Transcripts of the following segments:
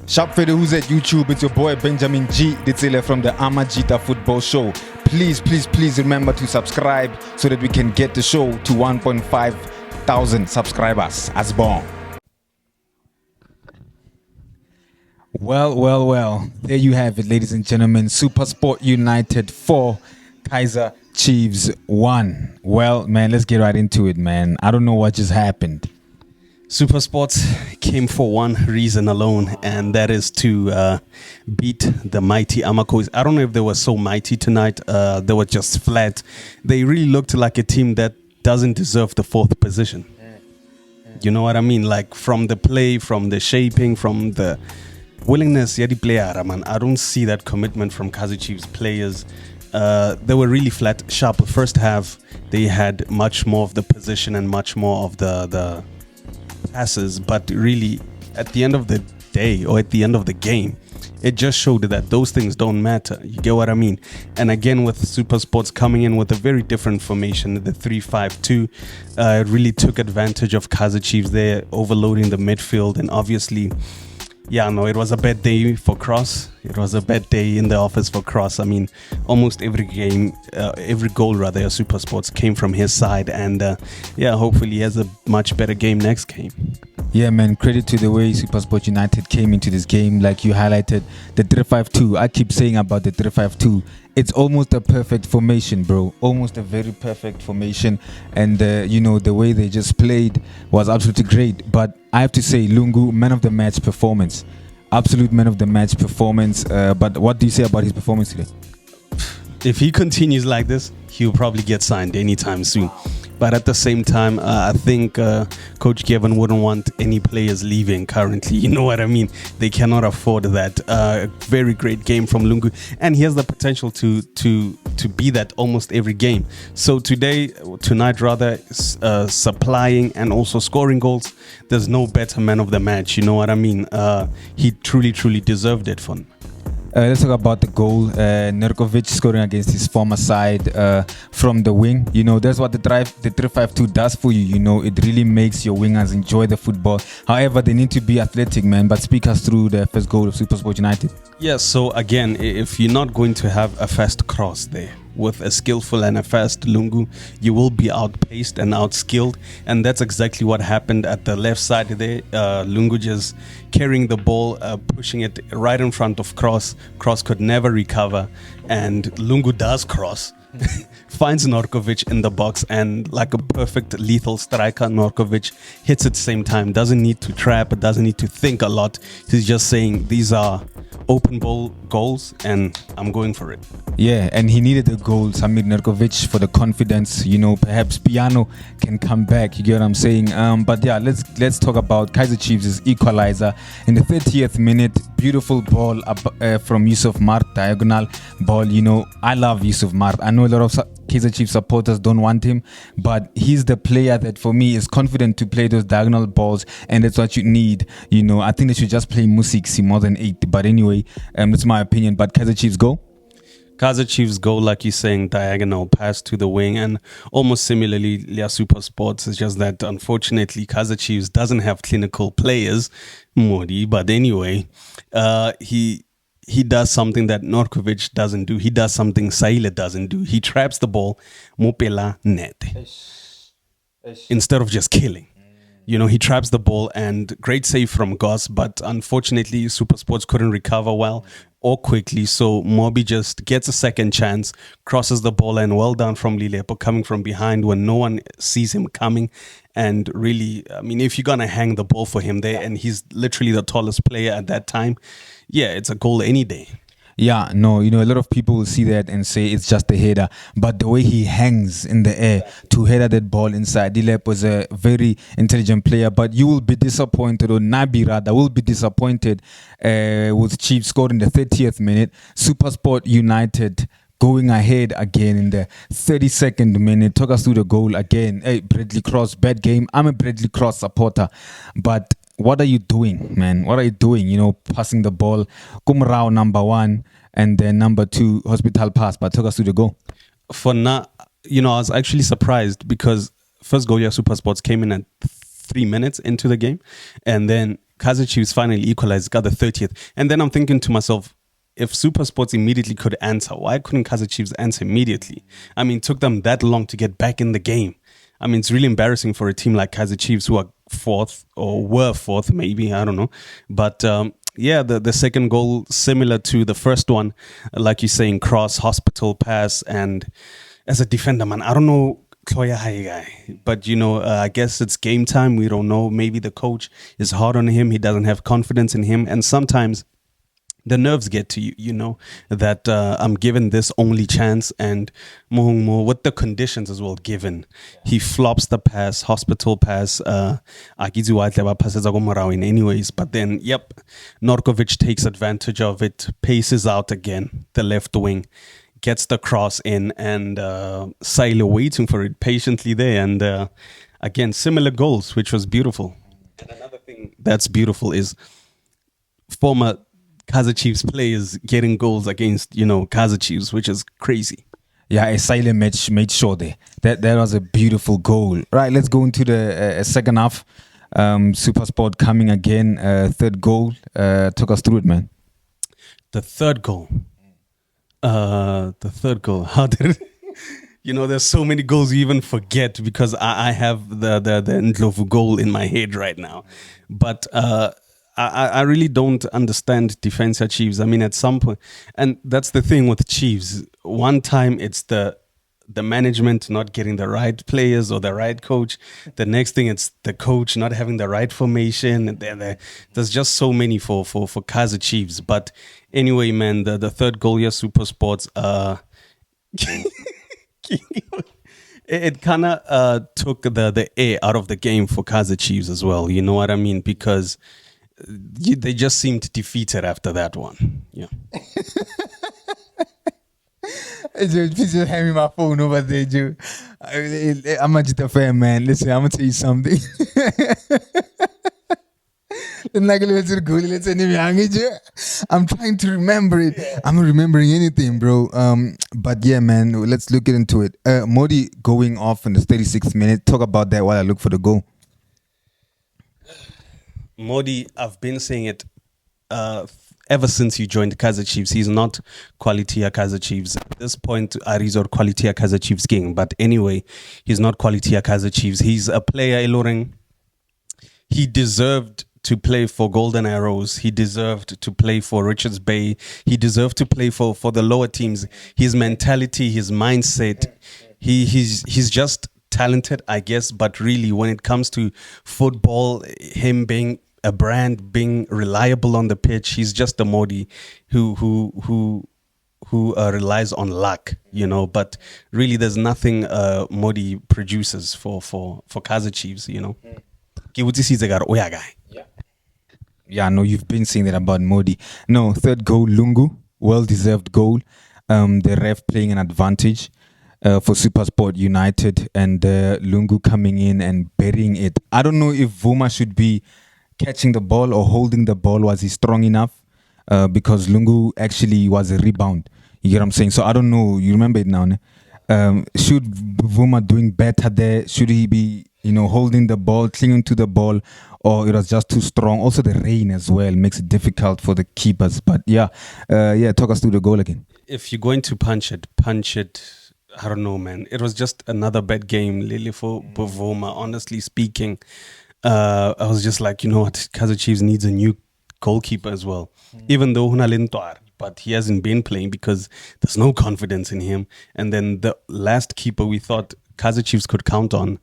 Sharp Fede, who's at YouTube? It's your boy Benjamin G. Ditsile from the Amajita Football Show. Please remember to subscribe so that we can get the show to 1.5 thousand subscribers. As born. Well. There you have it, ladies and gentlemen. SuperSport United 4, Kazier Chiefs 1. Well, man, let's get right into it, man. I don't know what just happened. SuperSport came for one reason alone, and that is to beat the mighty Amakos. I don't know if they were so mighty tonight. They were just flat. They really looked like a team that doesn't deserve the fourth position. You know what I mean? Like from the play, from the shaping, from the willingness, the player, man. I don't see that commitment from Kazier Chiefs players. They were really flat. Sharp. First half, they had much more of the position and much more of the passes, but really at the end of the day or at the end of the game, it just showed that those things don't matter. You get what I mean? And again, with SuperSports coming in with a very different formation, the 3-5-2, it really took advantage of Kazier Chiefs there, overloading the midfield. And obviously, it was a bad day for Cross. It was a bad day in the office for Cross. I mean, almost every goal of SuperSports came from his side. And hopefully he has a much better game next game. Yeah, man, credit to the way SuperSport United came into this game. Like you highlighted, the 3-5-2. I keep saying about the 3-5-2. It's almost a perfect formation, bro. Almost a very perfect formation. And, the way they just played was absolutely great. But I have to say, Lungu, man of the match performance. Absolute man of the match performance. But what do you say about his performance today? If he continues like this, he'll probably get signed anytime soon. But at the same time, I think Coach Kevin wouldn't want any players leaving currently. You know what I mean? They cannot afford that. Very great game from Lungu. And he has the potential to be that almost every game. So tonight, supplying and also scoring goals, there's no better man of the match. You know what I mean? He truly deserved it for him. Let's talk about the goal. Nurkovic scoring against his former side from the wing. That's what the 3-5-2 does for you. It really makes your wingers enjoy the football. However, they need to be athletic, man. But speak us through the first goal of SuperSport United. Yeah, so again, if you're not going to have a fast cross there with a skillful and a fast Lungu, you will be outpaced and outskilled. And that's exactly what happened at the left side there. Lungu just carrying the ball, pushing it right in front of Cross. Cross could never recover. And Lungu does cross. Finds Norkovic in the box, and like a perfect lethal striker, Norkovic hits at the same time. Doesn't need to trap, doesn't need to think a lot. He's just saying these are open ball goals and I'm going for it. Yeah, and he needed the goal, Samir Nurkovic, for the confidence. Perhaps Piano can come back. You get what I'm saying? But yeah, let's talk about Kazier Chiefs' equalizer in the 30th minute. Beautiful ball from Yusuf Mart, diagonal ball. I love Yusuf Mart. I know a lot of Kazier Chiefs supporters don't want him, but he's the player that for me is confident to play those diagonal balls, and that's what you need. I think they should just play Musiksi more than 8. But anyway, that's my opinion. But Kazier Chiefs go. Kazier Chiefs go, like you're saying, diagonal pass to the wing, and almost similarly, Lia Supersports. It's just that unfortunately, Kazier Chiefs doesn't have clinical players, Modi. But anyway, he does something that Norkovic doesn't do. He does something Saile doesn't do. He traps the ball, Mopela net, instead of just killing. He traps the ball, and great save from Goss, but unfortunately, SuperSports couldn't recover well or quickly. So Mobi just gets a second chance, crosses the ball, and well done from Lilepo coming from behind when no one sees him coming. And really, I mean, if you're going to hang the ball for him there, and he's literally the tallest player at that time, it's a goal any day. Yeah, no, a lot of people will see that and say it's just a header. But the way he hangs in the air to header that ball inside, Dilep was a very intelligent player. But you will be disappointed, or Nabi rather will be disappointed with Chiefs scoring the 30th minute. SuperSport United going ahead again in the 32nd minute. Talk us through the goal again. Hey, Bradley Cross, bad game. I'm a Bradley Cross supporter. But what are you doing, man? What are you doing? Passing the ball. Kumrao number 1 and then number 2 hospital pass. But talk us through the goal. For now, I was actually surprised because first goal, SuperSports came in at 3 minutes into the game, and then Kazier Chiefs finally equalized, got the 30th. And then I'm thinking to myself, if SuperSports immediately could answer, why couldn't Kazier Chiefs answer immediately? I mean, it took them that long to get back in the game. I mean, it's really embarrassing for a team like Kazier Chiefs, who are fourth or were fourth, maybe, I don't know. But yeah, the second goal, similar to the first one, like you're saying, cross, hospital pass. And as a defender, man, I don't know, but I guess it's game time. We don't know. Maybe the coach is hard on him. He doesn't have confidence in him. And sometimes the nerves get to you, that I'm given this only chance, and Mohungmo, with the conditions as well given, he flops the pass, hospital pass, passes in anyways, but then, Norkovic takes advantage of it, paces out again, the left wing, gets the cross in, and Sailor waiting for it patiently there, and again, similar goals, which was beautiful. And another thing that's beautiful is former Kazier Chiefs players getting goals against, Kazier Chiefs, which is crazy. Yeah, a silent match made sure there. That was a beautiful goal. Right, let's go into the second half. SuperSport coming again. Third goal. Took us through it, man. The third goal. How did it? There's so many goals you even forget, because I have the Ndlovu goal in my head right now. But I really don't understand Defensa Chiefs. I mean, at some point, and that's the thing with Chiefs. One time it's the management not getting the right players or the right coach. The next thing it's the coach not having the right formation. There's just so many for Kazier Chiefs. But anyway, man, the third goal here, SuperSports, it kind of took the air out of the game for Kazier Chiefs as well. You know what I mean? Because they just seemed defeated after that one. Yeah. Please just hand me my phone over there, Joe. I'm not just a fan, man. Listen, I'm gonna tell you something. I'm trying to remember it. I'm not remembering anything, bro. But yeah, man, let's get into it. Modi going off in the 36th minute. Talk about that while I look for the goal. Modi, I've been saying it ever since he joined Kazier Chiefs. He's not quality Kazier Chiefs. At this point, Arizor quality Kazier Chiefs king. But anyway, he's not quality Kazier Chiefs. He's a player, Eloring. He deserved to play for Golden Arrows. He deserved to play for Richards Bay. He deserved to play for the lower teams. His mentality, his mindset, he's just talented, I guess. But really, when it comes to football, him being a brand, being reliable on the pitch, he's just a Modi who relies on luck, But really, there's nothing Modi produces for Kazier Chiefs, Yeah, no, you've been saying that about Modi. No, third goal, Lungu, well-deserved goal. The ref playing an advantage for SuperSport United, and Lungu coming in and burying it. I don't know if Vuma should be catching the ball or holding the ball. Was he strong enough? Because Lungu actually was a rebound. You get what I'm saying? So I don't know. You remember it now, ne? Should Vuma doing better there? Should he be, holding the ball, clinging to the ball, or it was just too strong? Also, the rain as well makes it difficult for the keepers. But yeah, talk us through the goal again. If you're going to punch it. I don't know, man. It was just another bad game, Lily, for Vuma. Honestly speaking, I was just like, you know what, Kazier Chiefs needs a new goalkeeper as well. Even though Hunalintwar, but he hasn't been playing because there's no confidence in him. And then the last keeper we thought Kazier Chiefs could count on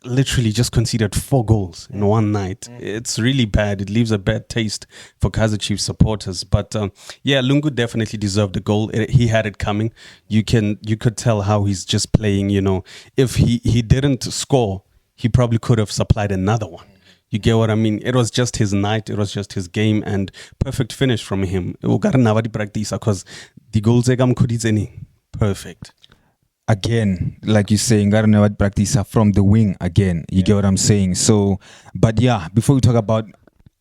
literally just conceded 4 goals in one night. It's really bad. It leaves a bad taste for Kazier Chiefs supporters. But Lungu definitely deserved the goal. He had it coming. You could tell how he's just playing. If he didn't score, he probably could have supplied another one. You get what I mean? It was just his night. It was just his game, and perfect finish from him. Because the goals perfect. Again, like you saying, gotta never practice from the wing again. You get what I'm saying? So, but yeah, before we talk about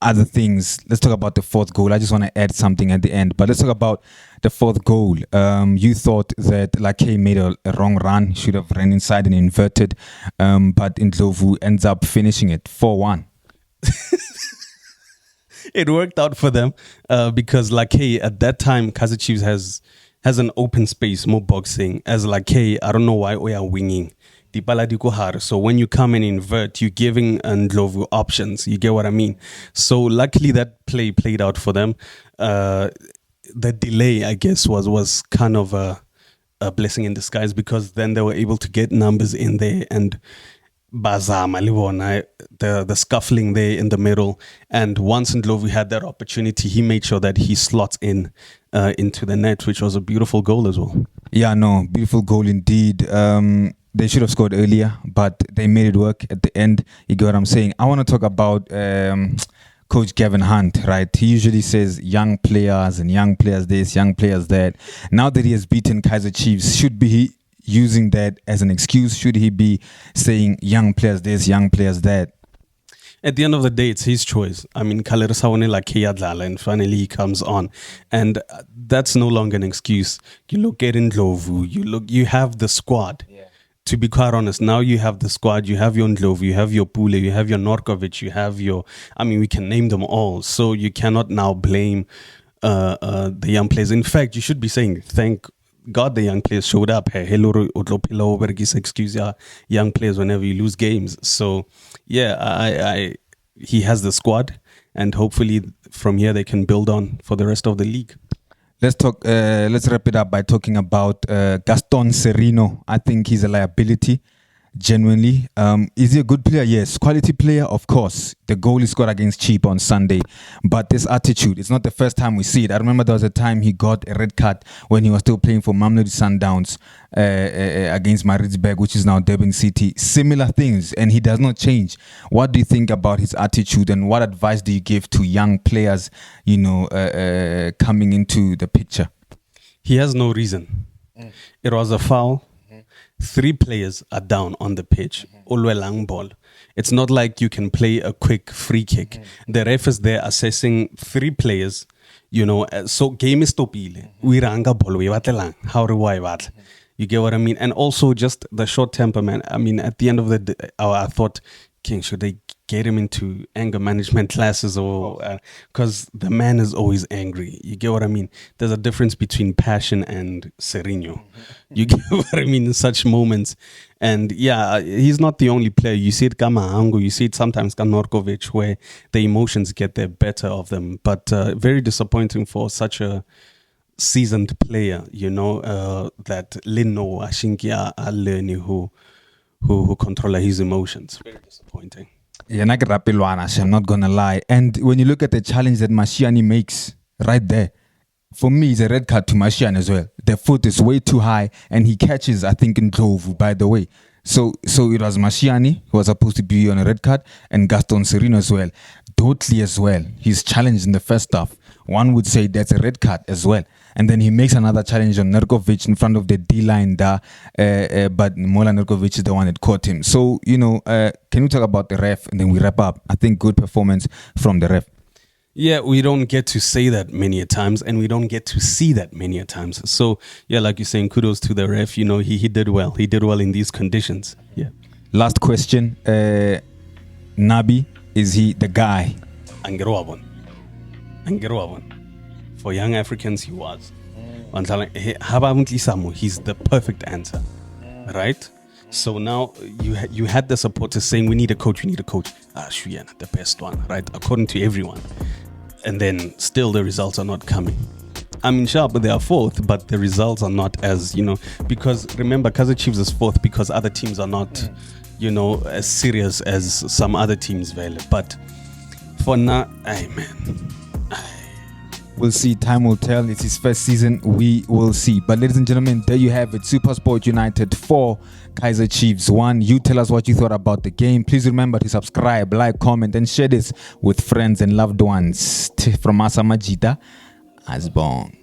other things, let's talk about the fourth goal. I just want to add something at the end, but let's talk about the fourth goal. You thought that Lake made a wrong run, should have ran inside and inverted, but Ndlovu ends up finishing it 4-1. it worked out for them because, like, hey, at that time, Kazier Chiefs has an open space, more boxing. As like, hey, I don't know why we are winging. So when you come and invert, you're giving Ndlovu options. You get what I mean? So luckily that play played out for them. The delay, I guess, was kind of a blessing in disguise because then they were able to get numbers in there and Bazama Liwona, the scuffling there in the middle. And once Ndlovu had that opportunity, he made sure that he slots in into the net, which was a beautiful goal as well. Yeah, no, beautiful goal indeed. They should have scored earlier, but they made it work at the end. You get what I'm saying? I want to talk about Coach Gavin Hunt, right? He usually says young players and young players this, young players that. Now that he has beaten Kazier Chiefs, should be he using that as an excuse? Should he be saying young players this, young players that? At the end of the day, it's his choice. I mean, Kalersawane like Kiyadlala, and finally he comes on, and that's no longer an excuse. You look at Ndlovu, you have the squad. Yeah. To be quite honest, now you have the squad. You have your Ndlovu, you have your Pule, you have your Norkovic, you have your. I mean, we can name them all. So you cannot now blame the young players. In fact, you should be saying thank God the young players showed up. Excuse young players whenever you lose games. So yeah, he has the squad, and hopefully from here they can build on for the rest of the league. Let's talk. Let's wrap it up by talking about Gaston Sirino. I think he's a liability. Genuinely, is he a good player? Yes. Quality player, of course. The goal he scored against Cheap on Sunday, but this attitude, it's not the first time we see it. I remember there was a time he got a red card when he was still playing for Mamelodi Sundowns against Maritzburg, which is now Durban City. Similar things, and he does not change. What do you think about his attitude, and what advice do you give to young players, coming into the picture? He has no reason. It was a foul. 3 players are down on the pitch. Long ball. It's not like you can play a quick free kick. The ref is there assessing 3 players. So game is topile. We ranga ball. We batlang. How do I bat? You get what I mean? And also just the short temper, man. I mean, at the end of the day, I thought, King, should they get him into anger management classes or because the man is always angry. You get what I mean? There's a difference between passion and Sirino. You get what I mean in such moments. And yeah, he's not the only player. You see it Kamahango, you see it sometimes Kanorkovic, where the emotions get the better of them. But very disappointing for such a seasoned player, that Lino Ashinkia Aleni who control his emotions. Very disappointing. Yeah, I'm not gonna lie. And when you look at the challenge that Mashiani makes right there, for me, it's a red card to Mashiani as well. The foot is way too high, and he catches, I think, in Ndlovu, by the way. So it was Mashiani who was supposed to be on a red card, and Gaston Sirino as well. Dotli as well. He's challenged in the first half. One would say that's a red card as well. And then he makes another challenge on Nerkovic in front of the D-line there. But Mola Nerkovic is the one that caught him. So, can we talk about the ref? And then we wrap up. I think good performance from the ref. Yeah, we don't get to say that many a times, and we don't get to see that many a times. So, yeah, like you're saying, kudos to the ref. He did well. He did well in these conditions. Yeah. Last question. Nabi, is he the guy? Angerwabon. For young Africans, he was. He's the perfect answer, right? So now you had the supporters saying, we need a coach. Shuyana, the best one, right? According to everyone. And then still the results are not coming. I mean, sure, but they are 4th, but the results are not as, because remember, Kazier Chiefs is 4th because other teams are not, as serious as some other teams, Vele. But for now, man. We'll see. Time will tell. It's his first season. We will see. But ladies and gentlemen, there you have it. SuperSport United 4, Kazier Chiefs 1. You tell us what you thought about the game. Please remember to subscribe, like, comment, and share this with friends and loved ones. From Asamajita, Asbon.